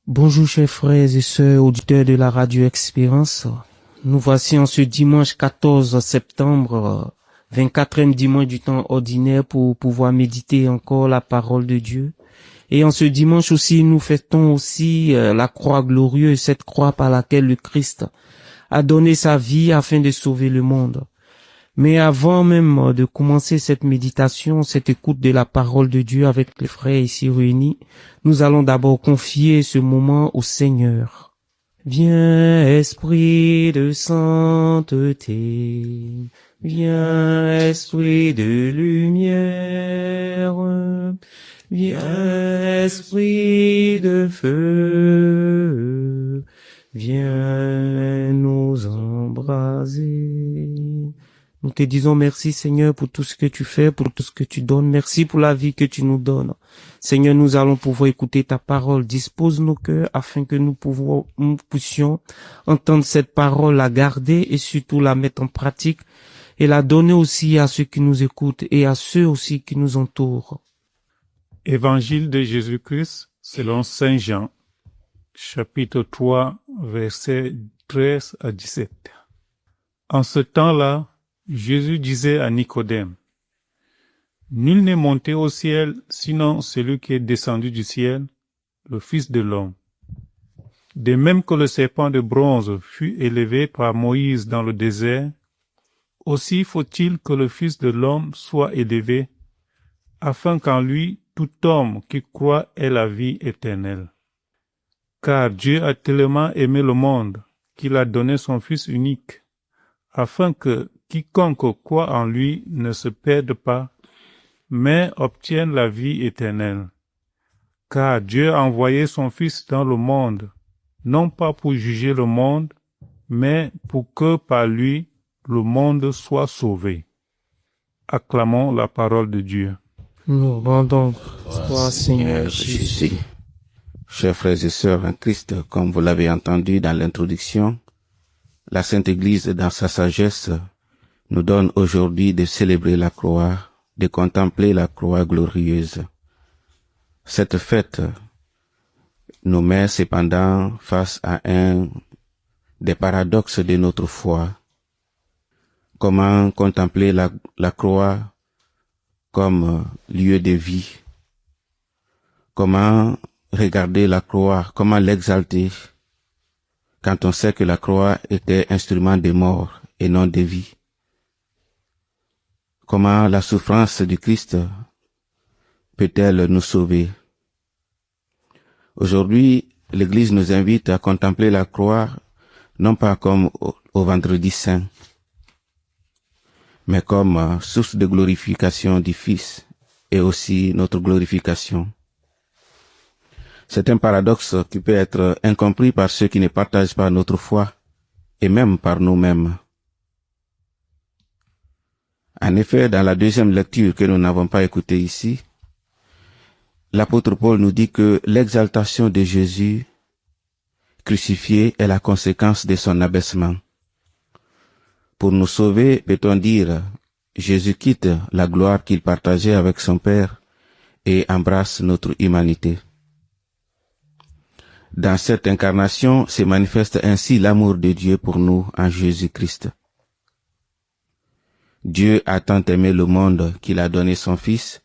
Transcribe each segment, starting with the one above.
Bonjour chers frères et sœurs auditeurs de la radio Expérience. Nous voici en ce dimanche 14 septembre, 24e dimanche du temps ordinaire pour pouvoir méditer encore la parole de Dieu. Et en ce dimanche aussi, nous fêtons aussi la croix glorieuse, cette croix par laquelle le Christ a donné sa vie afin de sauver le monde. Mais avant même de commencer cette méditation, cette écoute de la parole de Dieu avec les frères ici réunis, nous allons d'abord confier ce moment au Seigneur. Viens, Esprit de sainteté, viens, Esprit de lumière, viens, Esprit de feu, viens nous embraser. Nous te disons merci Seigneur pour tout ce que tu fais, pour tout ce que tu donnes. Merci pour la vie que tu nous donnes. Seigneur, nous allons pouvoir écouter ta parole. Dispose nos cœurs afin que nous puissions entendre cette parole, la garder et surtout la mettre en pratique et la donner aussi à ceux qui nous écoutent et à ceux aussi qui nous entourent. Évangile de Jésus-Christ selon Saint Jean, chapitre 3, versets 13 à 17. En ce temps-là, Jésus disait à Nicodème, « Nul n'est monté au ciel, sinon celui qui est descendu du ciel, le Fils de l'homme. De même que le serpent de bronze fut élevé par Moïse dans le désert, aussi faut-il que le Fils de l'homme soit élevé, afin qu'en lui tout homme qui croit ait la vie éternelle. Car Dieu a tellement aimé le monde qu'il a donné son Fils unique, afin que quiconque croit en lui ne se perde pas, mais obtienne la vie éternelle. Car Dieu a envoyé son Fils dans le monde, non pas pour juger le monde, mais pour que par lui le monde soit sauvé. » Acclamons la parole de Dieu. Nous rendons toi, Seigneur Jésus. Chers frères et sœurs en Christ, comme vous l'avez entendu dans l'introduction, la Sainte Église, dans sa sagesse, nous donne aujourd'hui de célébrer la croix, de contempler la croix glorieuse. Cette fête nous met cependant face à un des paradoxes de notre foi. Comment contempler la croix comme lieu de vie? Comment regarder la croix? Comment l'exalter quand on sait que la croix était instrument de mort et non de vie? Comment la souffrance du Christ peut-elle nous sauver? Aujourd'hui, l'Église nous invite à contempler la croix, non pas comme au Vendredi Saint, mais comme source de glorification du Fils et aussi notre glorification. C'est un paradoxe qui peut être incompris par ceux qui ne partagent pas notre foi et même par nous-mêmes. En effet, dans la deuxième lecture que nous n'avons pas écoutée ici, l'apôtre Paul nous dit que l'exaltation de Jésus crucifié est la conséquence de son abaissement. Pour nous sauver, peut-on dire, Jésus quitte la gloire qu'il partageait avec son Père et embrasse notre humanité. Dans cette incarnation se manifeste ainsi l'amour de Dieu pour nous en Jésus-Christ. Dieu a tant aimé le monde qu'il a donné son Fils,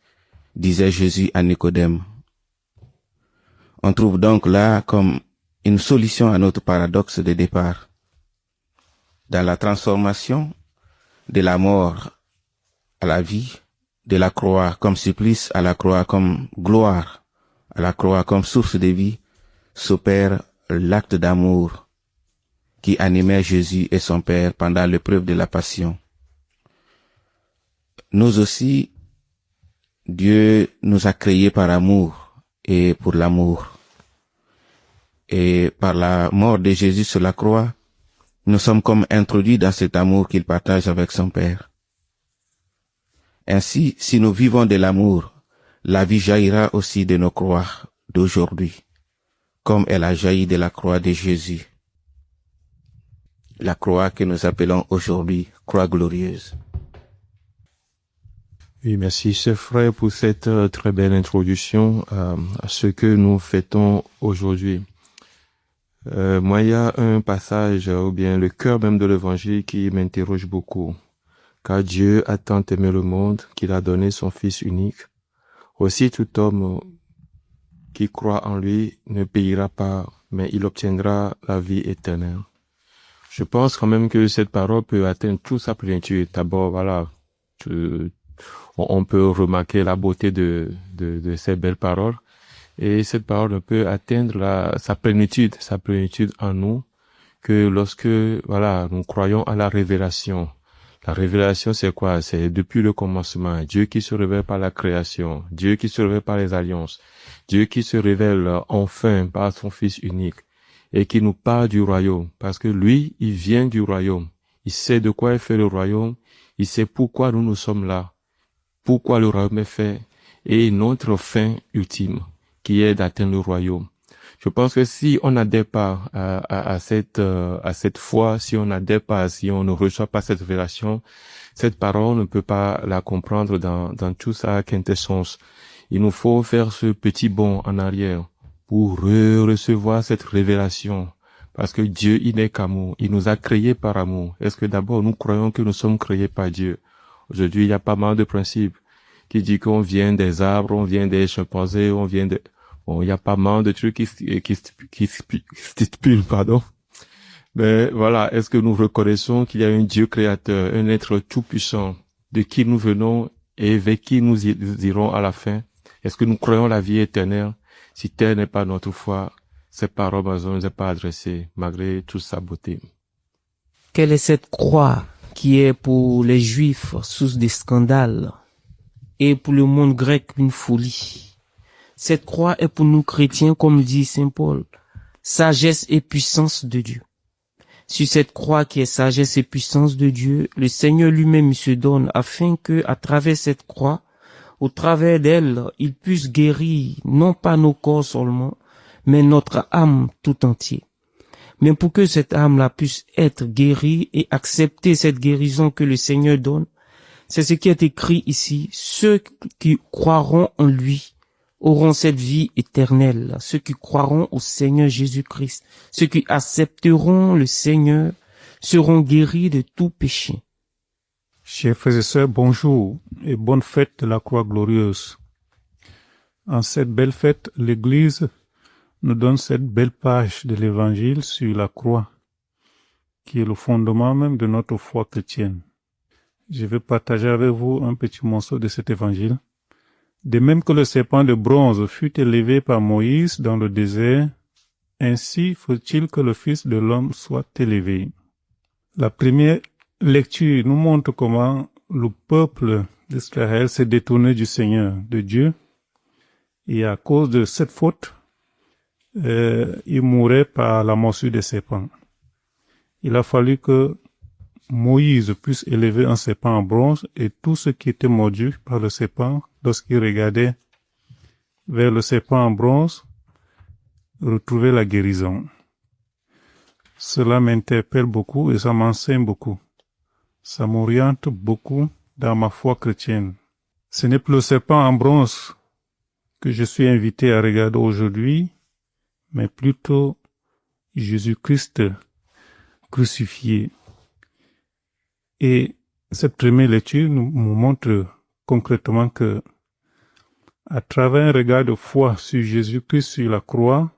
disait Jésus à Nicodème. On trouve donc là comme une solution à notre paradoxe de départ. Dans la transformation de la mort à la vie, de la croix comme supplice à la croix comme gloire, à la croix comme source de vie, s'opère l'acte d'amour qui animait Jésus et son Père pendant l'épreuve de la passion. Nous aussi, Dieu nous a créés par amour et pour l'amour. Et par la mort de Jésus sur la croix, nous sommes comme introduits dans cet amour qu'il partage avec son Père. Ainsi, si nous vivons de l'amour, la vie jaillira aussi de nos croix d'aujourd'hui, comme elle a jailli de la croix de Jésus. La croix que nous appelons aujourd'hui croix glorieuse. Oui, merci, cher frère, pour cette très belle introduction à ce que nous fêtons aujourd'hui. Moi, il y a un passage, ou bien le cœur même de l'évangile qui m'interroge beaucoup. Car Dieu a tant aimé le monde qu'il a donné son Fils unique. Aussi, tout homme qui croit en lui ne périra pas, mais il obtiendra la vie éternelle. Je pense quand même que cette parole peut atteindre toute sa plénitude. D'abord, voilà, on peut remarquer la beauté de ces belles paroles. Et cette parole peut atteindre sa plénitude en nous, que lorsque, voilà, nous croyons à la révélation. La révélation, c'est quoi? C'est depuis le commencement. Dieu qui se révèle par la création. Dieu qui se révèle par les alliances. Dieu qui se révèle enfin par son Fils unique. Et qui nous parle du royaume. Parce que lui, il vient du royaume. Il sait de quoi est fait le royaume. Il sait pourquoi nous sommes là. Pourquoi le royaume est fait. Et notre fin ultime, qui est d'atteindre le royaume. Je pense que si on n'adhère pas à cette foi, si on n'adhère pas, si on ne reçoit pas cette révélation, cette parole, on ne peut pas la comprendre dans tout sa quintessence. Il nous faut faire ce petit bond en arrière pour recevoir cette révélation. Parce que Dieu, il n'est qu'amour. Il nous a créés par amour. Est-ce que d'abord nous croyons que nous sommes créés par Dieu? Aujourd'hui, il y a pas mal de principes qui disent qu'on vient des arbres, on vient des chimpanzés, on vient de... Bon, il y a pas mal de trucs qui stipulent, pardon. Mais voilà, est-ce que nous reconnaissons qu'il y a un Dieu créateur, un être tout-puissant, de qui nous venons et vers qui nous irons à la fin? Est-ce que nous croyons la vie éternelle? Si telle n'est pas notre foi, cette parole ne nous est pas adressée, malgré toute sa beauté. Quelle est cette croix qui est pour les Juifs source de scandale et pour le monde grec une folie? Cette croix est pour nous chrétiens, comme dit Saint Paul, sagesse et puissance de Dieu. Sur cette croix qui est sagesse et puissance de Dieu, le Seigneur lui-même se donne afin que, à travers cette croix, au travers d'elle, il puisse guérir non pas nos corps seulement, mais notre âme tout entière. Mais pour que cette âme-là puisse être guérie et accepter cette guérison que le Seigneur donne, c'est ce qui est écrit ici, ceux qui croiront en lui auront cette vie éternelle, ceux qui croiront au Seigneur Jésus-Christ, ceux qui accepteront le Seigneur seront guéris de tout péché. Chers frères et sœurs, bonjour et bonne fête de la croix glorieuse. En cette belle fête, l'Église nous donne cette belle page de l'Évangile sur la croix, qui est le fondement même de notre foi chrétienne. Je vais partager avec vous un petit morceau de cet Évangile. De même que le serpent de bronze fut élevé par Moïse dans le désert, ainsi faut-il que le Fils de l'homme soit élevé. La première lecture nous montre comment le peuple d'Israël s'est détourné du Seigneur, de Dieu, et à cause de cette faute, il mourait par la morsure des serpents. Il a fallu que Moïse puisse élever un serpent en bronze et tout ce qui était mordu par le serpent, lorsqu'il regardait vers le serpent en bronze, retrouvait la guérison. Cela m'interpelle beaucoup et ça m'enseigne beaucoup. Ça m'oriente beaucoup dans ma foi chrétienne. Ce n'est plus le serpent en bronze que je suis invité à regarder aujourd'hui, mais plutôt Jésus-Christ crucifié. Et cette première lecture nous montre concrètement que, à travers un regard de foi sur Jésus-Christ sur la croix,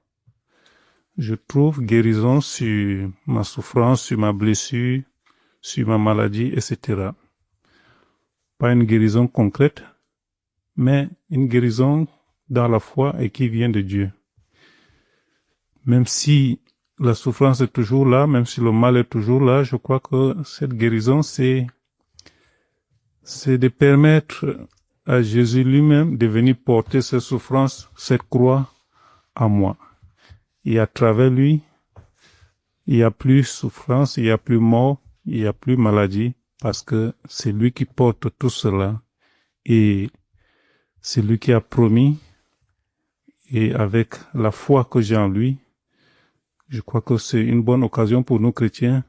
je trouve guérison sur ma souffrance, sur ma blessure, sur ma maladie, etc. Pas une guérison concrète, mais une guérison dans la foi et qui vient de Dieu. Même si la souffrance est toujours là, même si le mal est toujours là, je crois que cette guérison, c'est de permettre à Jésus lui-même de venir porter cette souffrance, cette croix à moi. Et à travers lui, il n'y a plus souffrance, il n'y a plus mort, il n'y a plus maladie, parce que c'est lui qui porte tout cela. Et c'est lui qui a promis, et avec la foi que j'ai en lui, je crois que c'est une bonne occasion pour nous chrétiens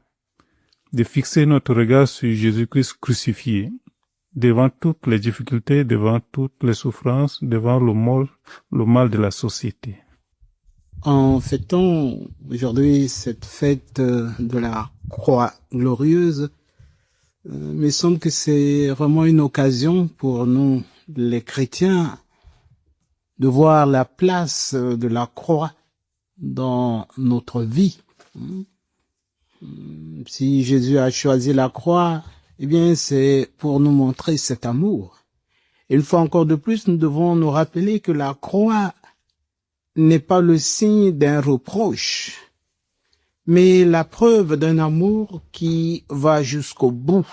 de fixer notre regard sur Jésus-Christ crucifié, devant toutes les difficultés, devant toutes les souffrances, devant le mal de la société. En fêtant aujourd'hui cette fête de la croix glorieuse, il me semble que c'est vraiment une occasion pour nous, les chrétiens, de voir la place de la croix dans notre vie. Si Jésus a choisi la croix, eh bien c'est pour nous montrer cet amour. Et une fois encore de plus, nous devons nous rappeler que la croix n'est pas le signe d'un reproche, mais la preuve d'un amour qui va jusqu'au bout.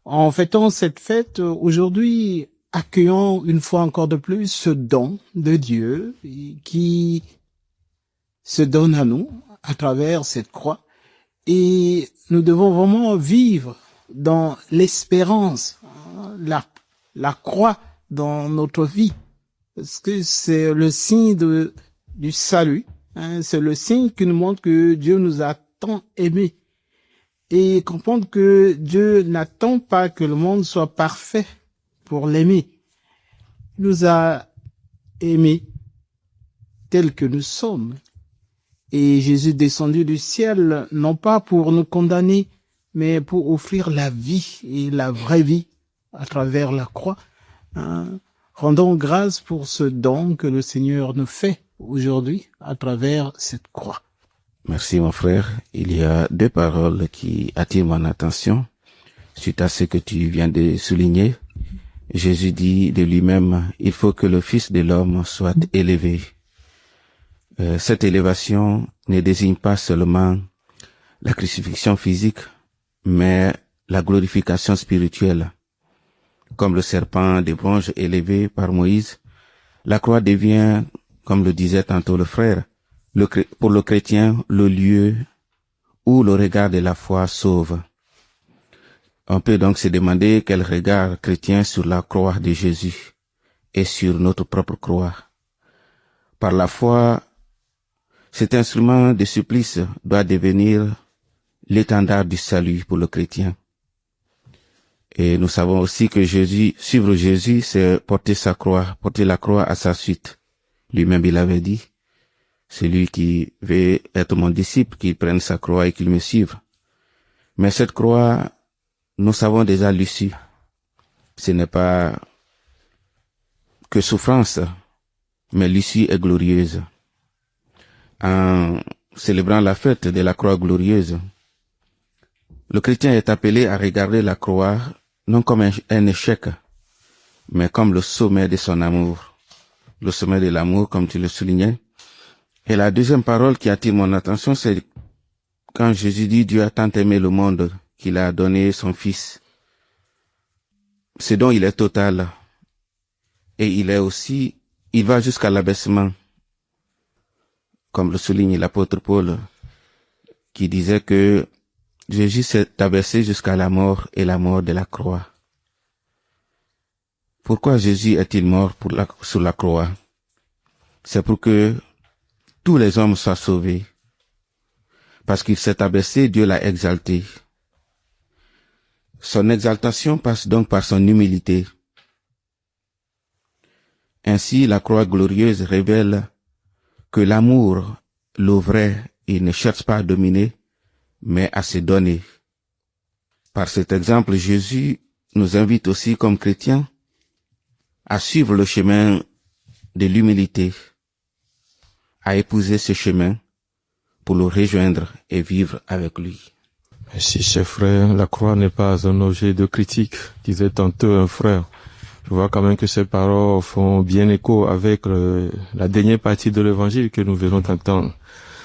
En fêtant cette fête, aujourd'hui, accueillons une fois encore de plus ce don de Dieu qui se donne à nous à travers cette croix. Et nous devons vraiment vivre dans l'espérance, la croix dans notre vie. Parce que c'est le signe du salut, c'est le signe qui nous montre que Dieu nous a tant aimés. Et comprendre que Dieu n'attend pas que le monde soit parfait pour l'aimer. Il nous a aimés tels que nous sommes. Et Jésus descendu du ciel, non pas pour nous condamner, mais pour offrir la vie et la vraie vie à travers la croix. Rendons grâce pour ce don que le Seigneur nous fait aujourd'hui à travers cette croix. Merci mon frère. Il y a deux paroles qui attirent mon attention suite à ce que tu viens de souligner. Jésus dit de lui-même, il faut que le Fils de l'homme soit élevé. Cette élévation ne désigne pas seulement la crucifixion physique, mais la glorification spirituelle. Comme le serpent de bronze élevé par Moïse, la croix devient, comme le disait tantôt le frère, pour le chrétien, le lieu où le regard de la foi sauve. On peut donc se demander quel regard chrétien sur la croix de Jésus et sur notre propre croix. Par la foi, cet instrument de supplice doit devenir l'étendard du salut pour le chrétien. Et nous savons aussi que suivre Jésus, c'est porter la croix à sa suite. Lui-même, il avait dit, celui qui veut être mon disciple, qu'il prenne sa croix et qu'il me suive. Mais cette croix, nous savons déjà l'issue. Ce n'est pas que souffrance, mais l'issue est glorieuse. En célébrant la fête de la croix glorieuse, le chrétien est appelé à regarder la croix non comme un échec, mais comme le sommet de son amour. Le sommet de l'amour, comme tu le soulignais. Et la deuxième parole qui attire mon attention, c'est quand Jésus dit « Dieu a tant aimé le monde qu'il a donné son Fils ». Ce dont il est total. Et il va jusqu'à l'abaissement. Comme le souligne l'apôtre Paul, qui disait que Jésus s'est abaissé jusqu'à la mort et la mort de la croix. Pourquoi Jésus est-il mort sur la croix? C'est pour que tous les hommes soient sauvés. Parce qu'il s'est abaissé, Dieu l'a exalté. Son exaltation passe donc par son humilité. Ainsi, la croix glorieuse révèle que l'amour, le vrai, il ne cherche pas à dominer, mais à se donner. Par cet exemple, Jésus nous invite aussi comme chrétiens à suivre le chemin de l'humilité, à épouser ce chemin pour le rejoindre et vivre avec lui. Merci, cher frère. La croix n'est pas un objet de critique, disait tantôt un frère. Je vois quand même que ces paroles font bien écho avec la dernière partie de l'évangile que nous venons d'entendre.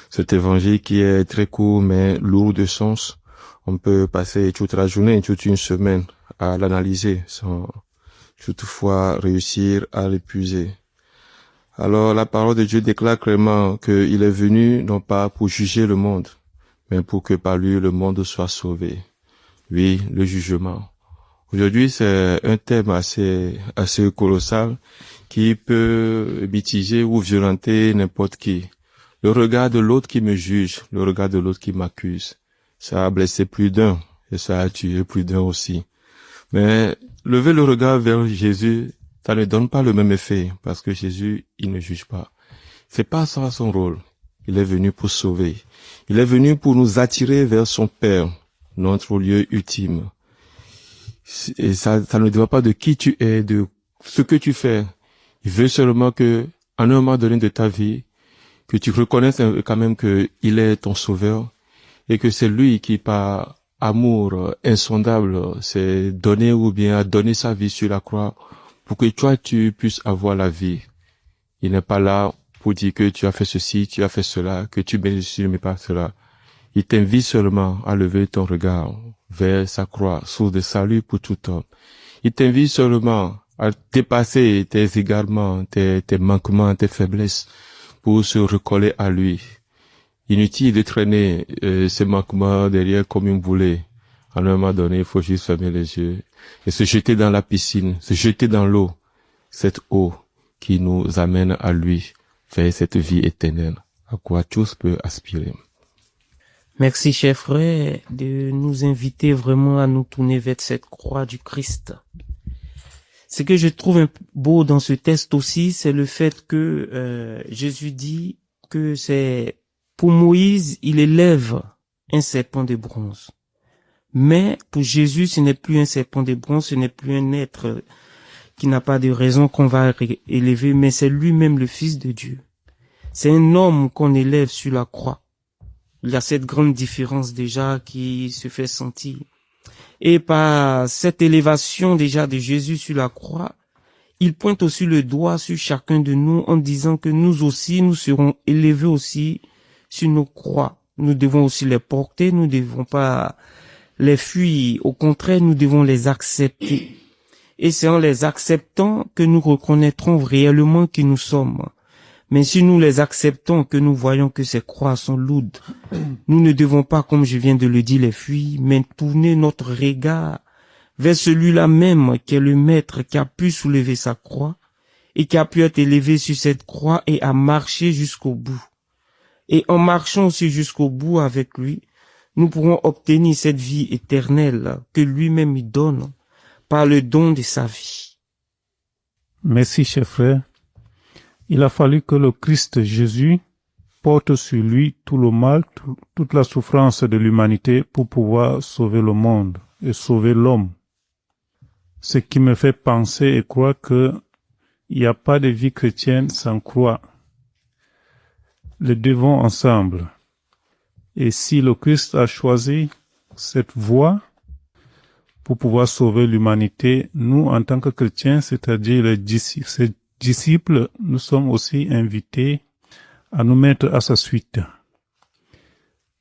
Cet évangile qui est très court mais lourd de sens. On peut passer toute la journée, toute une semaine à l'analyser sans toutefois réussir à l'épuiser. Alors la parole de Dieu déclare clairement qu'il est venu non pas pour juger le monde, mais pour que par lui le monde soit sauvé. Oui, le jugement. Aujourd'hui, c'est un thème assez colossal qui peut mitiger ou violenter n'importe qui. Le regard de l'autre qui me juge, le regard de l'autre qui m'accuse, ça a blessé plus d'un et ça a tué plus d'un aussi. Mais lever le regard vers Jésus, ça ne donne pas le même effet parce que Jésus, il ne juge pas. C'est pas ça son rôle. Il est venu pour sauver. Il est venu pour nous attirer vers son Père, notre lieu ultime. Et ça ne dépend pas de qui tu es, de ce que tu fais. Il veut seulement que, à un moment donné de ta vie, que tu reconnaisses quand même que il est ton sauveur et que c'est lui qui, par amour insondable, s'est donné ou bien a donné sa vie sur la croix pour que toi, tu puisses avoir la vie. Il n'est pas là pour dire que tu as fait ceci, tu as fait cela, que tu bénéficies, mais pas cela. Il t'invite seulement à lever ton regard vers sa croix, source de salut pour tout homme. Il t'invite seulement à dépasser tes égarements, tes manquements, tes faiblesses, pour se recoller à lui. Inutile de traîner ces manquements derrière comme une boulet. À un moment donné, il faut juste fermer les yeux et se jeter dans la piscine, se jeter dans l'eau, cette eau qui nous amène à lui, vers cette vie éternelle, à quoi tous peuvent aspirer. Merci, cher frère, de nous inviter vraiment à nous tourner vers cette croix du Christ. Ce que je trouve un peu beau dans ce texte aussi, c'est le fait que Jésus dit que c'est pour Moïse, il élève un serpent de bronze. Mais pour Jésus, ce n'est plus un serpent de bronze, ce n'est plus un être qui n'a pas de raison qu'on va élever, mais c'est lui-même le Fils de Dieu. C'est un homme qu'on élève sur la croix. Il y a cette grande différence déjà qui se fait sentir. Et par cette élévation déjà de Jésus sur la croix, il pointe aussi le doigt sur chacun de nous en disant que nous aussi, nous serons élevés aussi sur nos croix. Nous devons aussi les porter, nous ne devons pas les fuir. Au contraire, nous devons les accepter. Et c'est en les acceptant que nous reconnaîtrons réellement qui nous sommes. Mais si nous les acceptons, que nous voyons que ces croix sont lourdes, nous ne devons pas, comme je viens de le dire, les fuir, mais tourner notre regard vers celui-là même qui est le Maître, qui a pu soulever sa croix et qui a pu être élevé sur cette croix et a marché jusqu'au bout. Et en marchant aussi jusqu'au bout avec lui, nous pourrons obtenir cette vie éternelle que lui-même il donne par le don de sa vie. Merci, cher frère. Il a fallu que le Christ Jésus porte sur lui tout le mal, toute la souffrance de l'humanité pour pouvoir sauver le monde et sauver l'homme. Ce qui me fait penser et croire que il n'y a pas de vie chrétienne sans croix. Les deux vont ensemble. Et si le Christ a choisi cette voie pour pouvoir sauver l'humanité, nous, en tant que chrétiens, c'est-à-dire les disciples, nous sommes aussi invités à nous mettre à sa suite.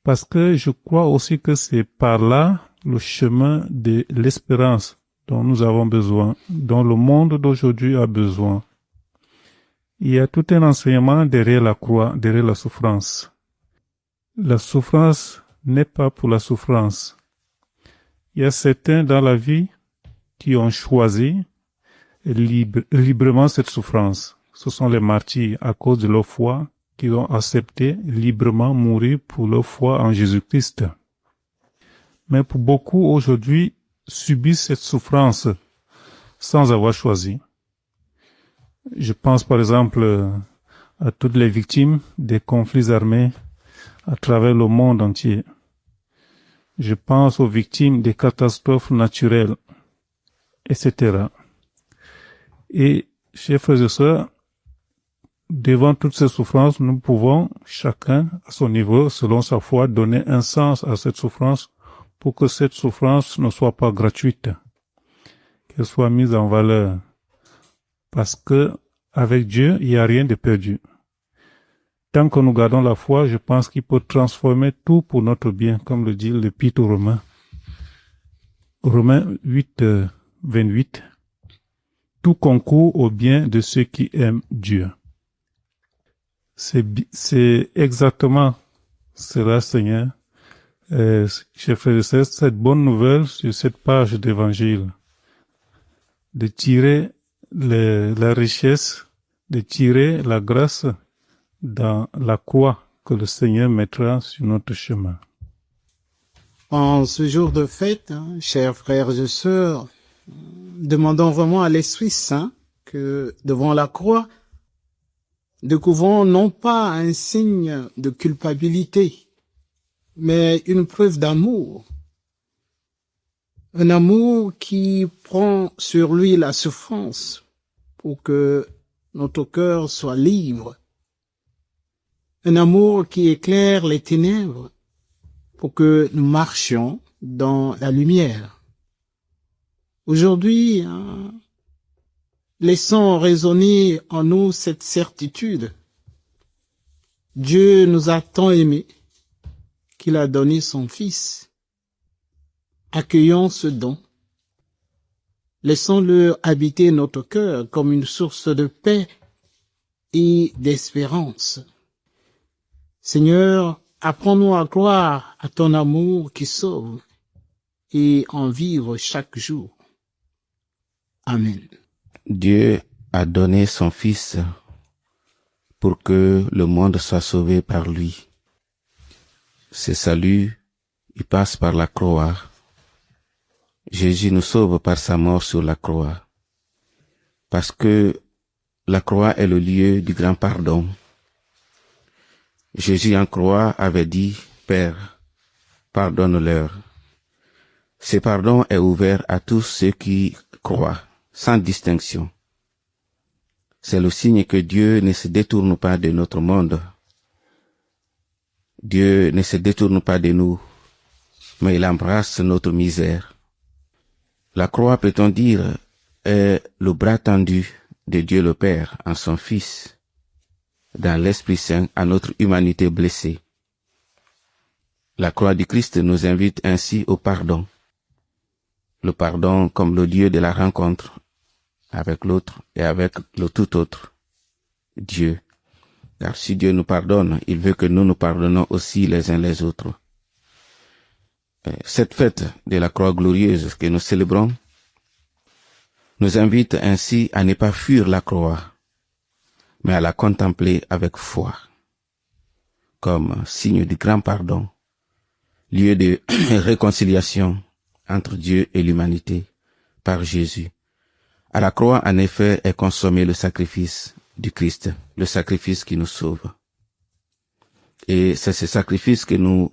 Parce que je crois aussi que c'est par là le chemin de l'espérance dont nous avons besoin, dont le monde d'aujourd'hui a besoin. Il y a tout un enseignement derrière la croix, derrière la souffrance. La souffrance n'est pas pour la souffrance. Il y a certains dans la vie qui ont choisi librement cette souffrance. Ce sont les martyrs à cause de leur foi qui ont accepté librement mourir pour leur foi en Jésus-Christ. Mais pour beaucoup aujourd'hui subissent cette souffrance sans avoir choisi. Je pense par exemple à toutes les victimes des conflits armés à travers le monde entier. Je pense aux victimes des catastrophes naturelles, etc. Et, chers frères et sœurs, devant toutes ces souffrances, nous pouvons, chacun à son niveau, selon sa foi, donner un sens à cette souffrance pour que cette souffrance ne soit pas gratuite, qu'elle soit mise en valeur. Parce que, avec Dieu, il n'y a rien de perdu. Tant que nous gardons la foi, je pense qu'il peut transformer tout pour notre bien, comme le dit l'Épître aux Romains. Romains 8, 28. Tout concourt au bien de ceux qui aiment Dieu. C'est exactement cela, Seigneur. Chers frères et sœurs, cette bonne nouvelle sur cette page d'évangile, de tirer la richesse, de tirer la grâce dans la croix que le Seigneur mettra sur notre chemin. En ce jour de fête, chers frères et sœurs, demandons vraiment à l'Esprit Saint que devant la croix, découvrons non pas un signe de culpabilité, mais une preuve d'amour. Un amour qui prend sur lui la souffrance pour que notre cœur soit libre. Un amour qui éclaire les ténèbres pour que nous marchions dans la lumière. Aujourd'hui, laissons résonner en nous cette certitude. Dieu nous a tant aimés qu'il a donné son Fils. Accueillons ce don. Laissons-le habiter notre cœur comme une source de paix et d'espérance. Seigneur, apprends-nous à croire à ton amour qui sauve et en vivre chaque jour. Amen. Dieu a donné son Fils pour que le monde soit sauvé par lui. Ce salut, il passe par la croix. Jésus nous sauve par sa mort sur la croix. Parce que la croix est le lieu du grand pardon. Jésus en croix avait dit, Père, pardonne-leur. Ce pardon est ouvert à tous ceux qui croient, sans distinction. C'est le signe que Dieu ne se détourne pas de notre monde. Dieu ne se détourne pas de nous, mais il embrasse notre misère. La croix, peut-on dire, est le bras tendu de Dieu le Père en son Fils, dans l'Esprit Saint à notre humanité blessée. La croix du Christ nous invite ainsi au pardon. Le pardon comme le lieu de la rencontre avec l'autre et avec le tout autre, Dieu. Car si Dieu nous pardonne, il veut que nous nous pardonnons aussi les uns les autres. Cette fête de la croix glorieuse que nous célébrons nous invite ainsi à ne pas fuir la croix, mais à la contempler avec foi, comme signe du grand pardon, lieu de réconciliation entre Dieu et l'humanité par Jésus. À la croix, en effet, est consommé le sacrifice du Christ, le sacrifice qui nous sauve. Et c'est ce sacrifice que nous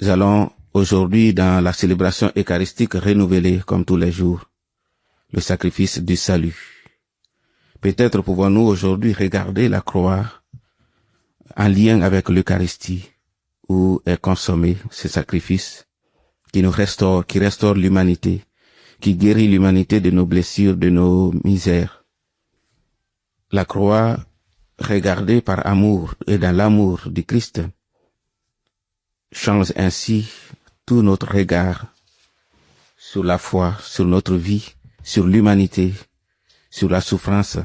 allons aujourd'hui, dans la célébration eucharistique, renouveler comme tous les jours, le sacrifice du salut. Peut-être pouvons-nous aujourd'hui regarder la croix en lien avec l'Eucharistie, où est consommé ce sacrifice qui nous restaure, qui restaure l'humanité, qui guérit l'humanité de nos blessures, de nos misères. La croix, regardée par amour et dans l'amour du Christ, change ainsi tout notre regard sur la foi, sur notre vie, sur l'humanité, sur la souffrance,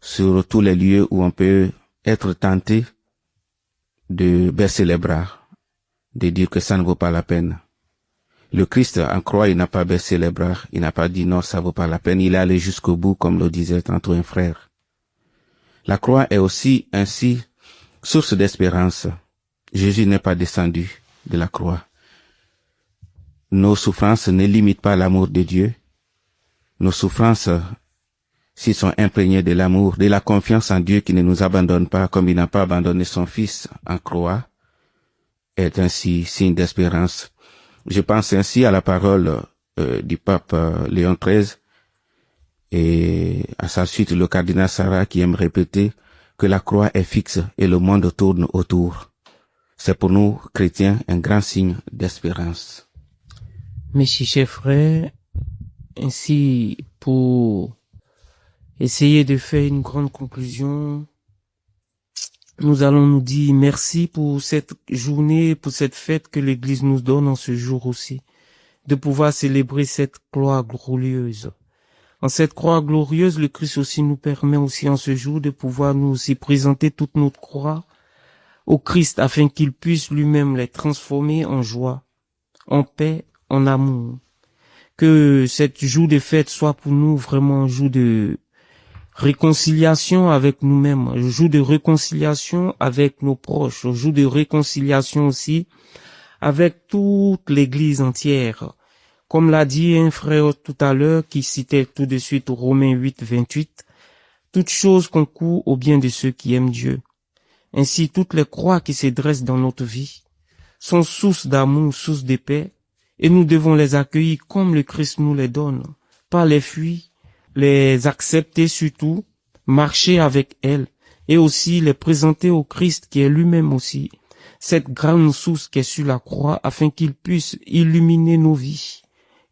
sur tous les lieux où on peut être tenté de baisser les bras, de dire que ça ne vaut pas la peine. Le Christ en croix, il n'a pas baissé les bras, il n'a pas dit non, ça vaut pas la peine, il est allé jusqu'au bout, comme le disait tantôt un frère. La croix est aussi ainsi source d'espérance. Jésus n'est pas descendu de la croix. Nos souffrances ne limitent pas l'amour de Dieu. Nos souffrances, s'ils sont imprégnées de l'amour, de la confiance en Dieu qui ne nous abandonne pas comme il n'a pas abandonné son Fils en croix, est ainsi signe d'espérance. Je pense ainsi à la parole du pape Léon XIII et à sa suite le cardinal Sarah qui aime répéter que la croix est fixe et le monde tourne autour. C'est pour nous, chrétiens, un grand signe d'espérance. Mes chers frères, ainsi pour essayer de faire une grande conclusion, nous allons nous dire merci pour cette journée, pour cette fête que l'Église nous donne en ce jour aussi, de pouvoir célébrer cette croix glorieuse. En cette croix glorieuse, le Christ aussi nous permet aussi en ce jour de pouvoir nous aussi présenter toute notre croix au Christ afin qu'il puisse lui-même les transformer en joie, en paix, en amour. Que cet jour de fête soit pour nous vraiment un jour de réconciliation avec nous-mêmes, un jour de réconciliation avec nos proches, un jour de réconciliation aussi avec toute l'Église entière. Comme l'a dit un frère tout à l'heure qui citait tout de suite Romains 8, 28, Toute chose concourt au bien de ceux qui aiment Dieu. Ainsi, toutes les croix qui se dressent dans notre vie sont source d'amour, source de paix, et nous devons les accueillir comme le Christ nous les donne, pas les fuir, les accepter surtout, marcher avec elles, et aussi les présenter au Christ qui est lui-même aussi cette grande source qui est sur la croix, afin qu'il puisse illuminer nos vies,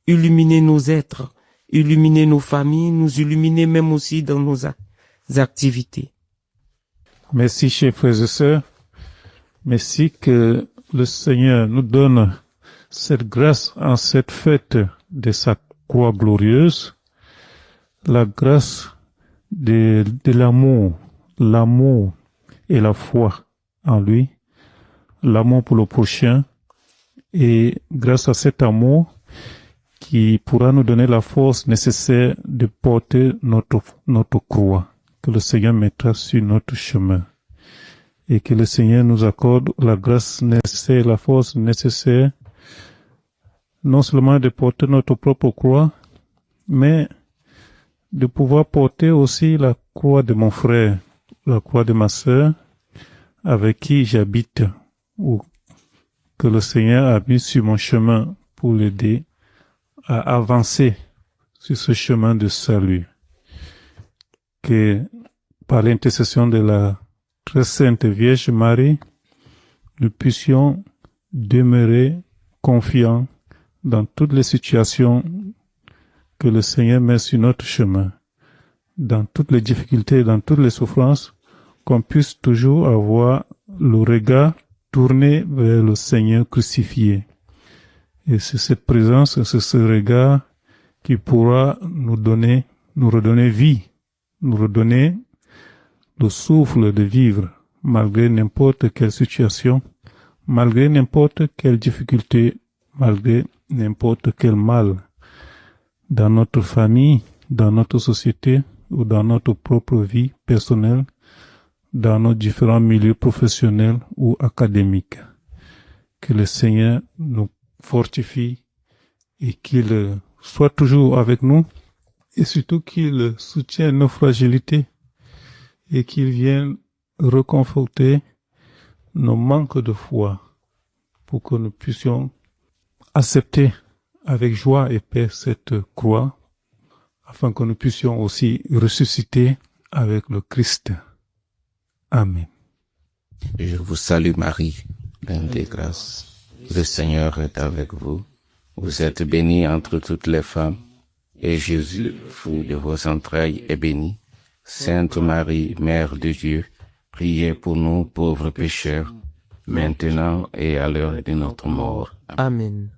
illuminer nos êtres, illuminer nos familles, nous illuminer même aussi dans nos activités. Merci, chers frères et sœurs. Merci que le Seigneur nous donne cette grâce en cette fête de sa croix glorieuse, la grâce de l'amour et la foi en lui, l'amour pour le prochain, et grâce à cet amour qui pourra nous donner la force nécessaire de porter notre croix, que le Seigneur mettra sur notre chemin, et que le Seigneur nous accorde la grâce nécessaire, la force nécessaire, non seulement de porter notre propre croix, mais de pouvoir porter aussi la croix de mon frère, la croix de ma sœur, avec qui j'habite, ou que le Seigneur a mis sur mon chemin pour l'aider à avancer sur ce chemin de salut. Que par l'intercession de la très sainte Vierge Marie, nous puissions demeurer confiants dans toutes les situations que le Seigneur met sur notre chemin, dans toutes les difficultés, dans toutes les souffrances, qu'on puisse toujours avoir le regard tourné vers le Seigneur crucifié. Et c'est cette présence, c'est ce regard qui pourra nous redonner vie, nous redonner le souffle de vivre, malgré n'importe quelle situation, malgré n'importe quelle difficulté, malgré n'importe quel mal, dans notre famille, dans notre société ou dans notre propre vie personnelle, dans nos différents milieux professionnels ou académiques. Que le Seigneur nous fortifie et qu'il soit toujours avec nous, et surtout qu'il soutienne nos fragilités et qu'il vienne reconforter nos manques de foi pour que nous puissions accepter avec joie et paix cette croix, afin que nous puissions aussi ressusciter avec le Christ. Amen. Je vous salue Marie, pleine de grâce. Le Seigneur est avec vous. Vous êtes bénie entre toutes les femmes, et Jésus, le fruit de vos entrailles, est béni. Sainte Marie, Mère de Dieu, priez pour nous pauvres pécheurs, maintenant et à l'heure de notre mort. Amen.